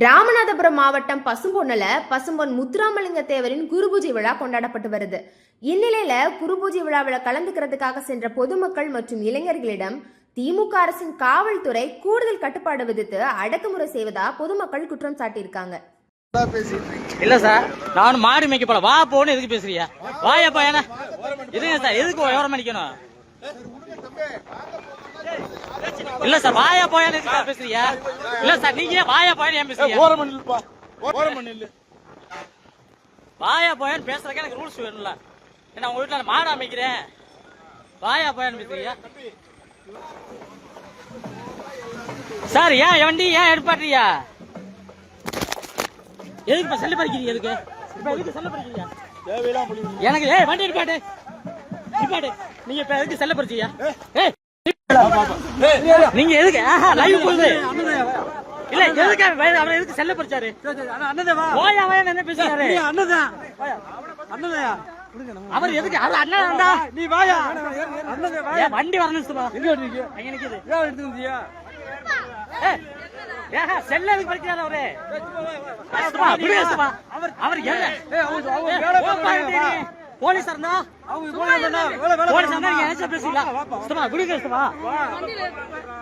ராமநாதபுரம் மாவட்டம் பசும்பொன்னுல பசும்பொன் முத்துராமலிங்க தேவரின் குருபூஜை விழா கொண்டாடப்பட்டு வருது. இந்நிலையில குருபூஜை விழாவில் கலந்துக்கிறதுக்காக சென்ற பொதுமக்கள் மற்றும் இளைஞர்களிடம் திமுக அரசின் காவல்துறை கூடுதல் கட்டுப்பாடு விதித்து அடக்குமுறை செய்வதா பொதுமக்கள் குற்றம் சாட்டியிருக்காங்க. இல்ல சார், நான் மாடு மேய்க்க போல வா போன்னு எதுக்கு பேசுறியா? வாயா பையனா எதுங்க சார், எதுக்கு விவரம் அடிக்கணும்? இல்ல சார், வாயா போயான்னு எதுக்கு பேசுறியா? இல்ல சார், நீங்க வாயா போயான்னு ஏன் பேசுறீங்க? வாயா போயான்னு பேசுறதுக்கு எனக்கு ரூல்ஸ் வேணும்ல. என்ன உங்க வீட்டுல மாடு அமைக்கிறேன், வாயா போயான்னு பேசுறீங்க சார்? ஏன் வண்டி ஏன் எடுப்பாட்டியா? எதுக்கு செல்லு பறிக்கிறீங்க? எதுக்கு எதுக்கு செல்ல பறிக்கிறீங்க? எனக்கு வண்டி எடுப்பாட்டு நிப்பாட்டு. நீங்க இப்ப எதுக்கு செல்ல பறிச்சியா? நீங்க எதுக்கு லைவ் போகுது? இல்ல எதுக்கு அவர் எதுக்கு செல்ல பறிச்சாரு? போயா வயன் என்ன பேசுறாரு? அவர் எதுக்கு அவர் அண்ணா? நீ வாயா வண்டி வரணும். செல்ல எதுக்கு பறிக்கிறாரு அவரு? அவர் போலீஸ் இருந்தா போலீஸ் இருந்தா நீங்க பேசுறீங்களா?